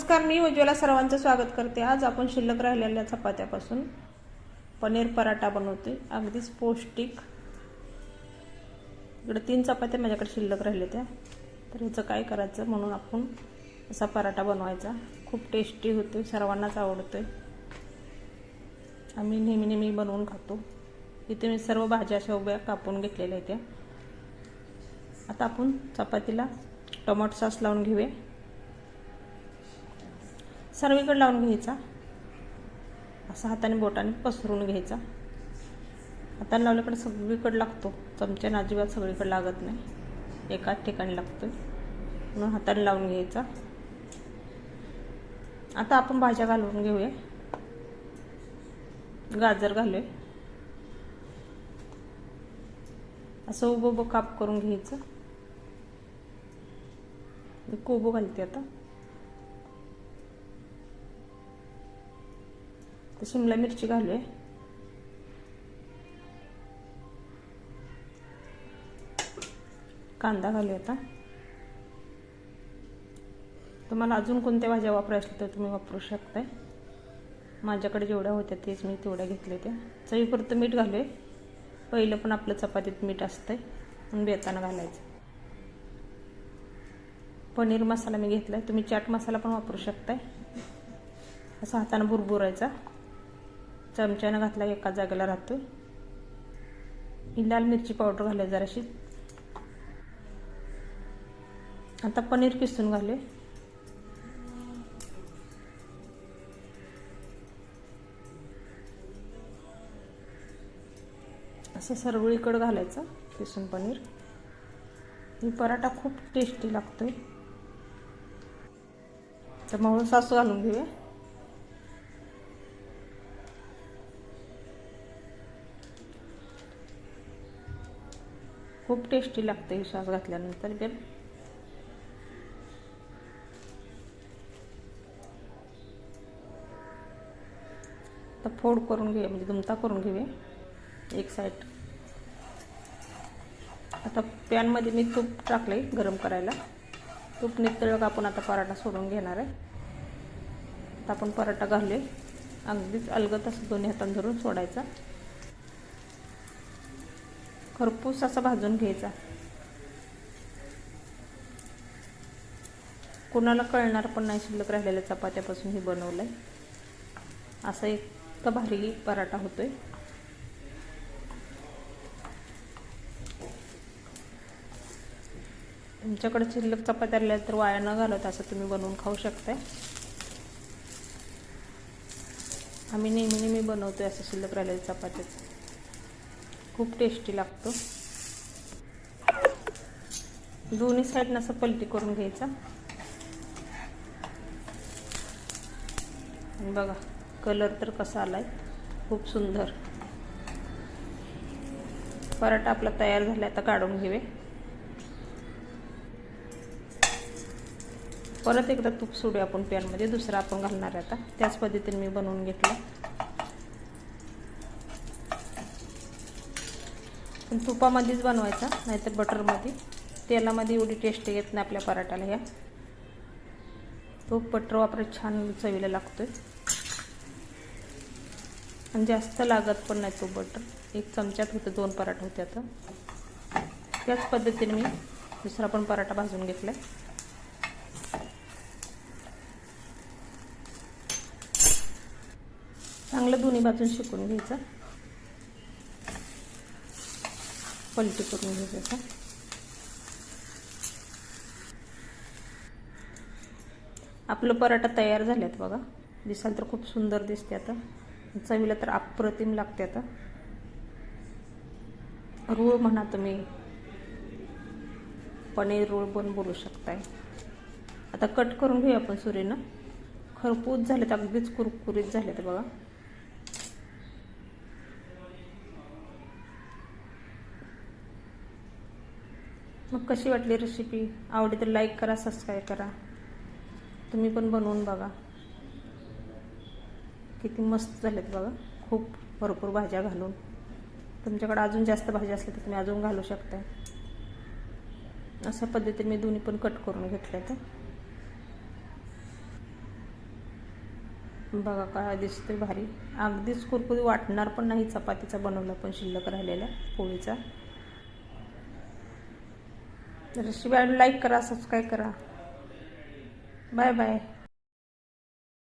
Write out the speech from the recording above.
नमस्कार, मी उज्ज्वला सर्वांचं स्वागत करते। आज आपण शिल्लक राहिलेल्या चपात्यापासून पनीर पराठा बनवते, अगदीच पौष्टिक। इकडे 3 चपात्या माझ्याकडे शिल्लक राहिल्या त्या, तर याचं काय करायचं म्हणून आपण असा पराठा बनवायचा। खूप टेस्टी होतो, सर्वांनाच आवडतोय। आम्ही नेहमी बनवून खातो। इथे मी सर्व भाज्या अशा उभ्या कापून घेतलेल्या आहेत। आता आपण चपातीला टोमॅटो सॉस लावून घेऊया। सर्वीकडे लावून घ्यायचा, असा हाताने बोटाने पसरून घ्यायचा। हाताने लावल्याकडे सगळीकडे लागतो, चमच्याने अजिबात सगळीकडे लागत नाही, एकाच ठिकाणी लागतो म्हणून हाताने लावून घ्यायचा। आता आपण भाज्या घालून घेऊया। गाजर घालूया, असं उभं काप करून घ्यायचं। मी कोबो घालते आता। तर शिमला मिरची घालूया, कांदा घालूया। आता तुम्हाला अजून कोणत्या भाज्या वापरायच्या तर तुम्ही वापरू शकताय। माझ्याकडे जेवढ्या होत्या तेच मी तेवढ्या घेतल्या त्या। चवीपुरतं मीठ घालूया। पहिलं पण आपलं चपातीत मीठ असतंय म्हणून बेतानं घालायचं। पनीर मसाला मी घेतलाय, तुम्ही चाट मसाला पण वापरू शकताय। असं हाताने बुरबुरायचा, चमच्याने घातला एका जागेला राहतोय। ही लाल मिरची पावडर घालूया जराशी। आता पनीर किसून घालूया, असं सर्वळीकडे घालायचं किसून पनीर। ही पराठा खूप टेस्टी लागतोय। तर मग सॉस घालून घेऊया। खूप टेस्टी लागते सॉस घातल्यानंतर। तर फोड करून घेऊया, म्हणजे दुमता करून घेऊया एक साइड। आता पॅन मध्ये मी तूप टाकले गरम करायला। तूप नितळलं का आपण आता पराठा सोडून घेणार आहे। आता आपण पराठा घालूया, अगदीच अलगद असं दोन्ही हातांनी धरून सोडायचा। खरपूस असा भाजून घ्यायचा, कोणाला कळणार पण नाही शिल्लक राहिलेल्या चपात्यापासून हे बनवलंय। असा एक भारी पराठा होतोय। तुमच्याकडे शिल्लक चपात्या राहिल्या तर वाया न घालवता असं तुम्ही बनवून खाऊ शकताय। आम्ही नेहमी बनवतोय असं शिल्लक राहिलेल्या चपात्याचं, खूप टेस्टी लागतो। दोन्ही साईडनं असं पलटी करून घ्यायचा। बघा कलर तर कसा आलाय, खूप सुंदर। पराठा आपला तयार झाला, आता काढून घेऊया। परत एकदा तूप सोडूया आपण पॅन मध्ये, दुसरा आपण घालणार आहे आता। त्याच पद्धतीने मी बनवून घेतलं, पण तुपामध्येच बनवायचा, नाहीतर बटरमध्ये। तेलामध्ये एवढी टेस्ट येत नाही आपल्या पराठ्याला। ह्या तूप बटर वापरायचं, छान चवीला लागतोय आणि जास्त लागत पण नाही तूप बटर। एक चमच्यात होतं, 2 पराठा होते। आता त्याच पद्धतीने मी दुसरा पण पराठा भाजून घेतलाय। चांगलं दोन्ही बाजून शिकून घ्यायचं, पलटी करून घ्यायचं। आपलं पराठा तयार झालेत बघा, दिसायला तर खूप सुंदर दिसते। आता चवीला तर अप्रतिम लागते। आता रोळ म्हणा तुम्ही, पनीर रोळ पण बोलू शकताय। आता कट करून घेऊया आपण सुरीनं। खरपूस झालेत, अगदीच कुरकुरीत झालेत बघा। मग कशी वाटली रेसिपी? आवडली तर लाईक करा, सबस्क्राईब करा। तुम्ही पण बनवून बघा, किती मस्त झालेत बघा। खूप भरपूर भाज्या घालून, तुमच्याकडे अजून जास्त भाज्या असल्या तर तुम्ही अजून घालू शकता। अशा पद्धतीने मी दोन्ही पण कट करून घेतले। तर बघा काय दिसतोय भारी. अगदीच कुरकुरी वाटणार पण नाही. चपातीचा बनवला पण शिल्लक राहिलेला पोळीचा. रेसिपी लाईक करा, सबस्क्राईब करा. Bye bye.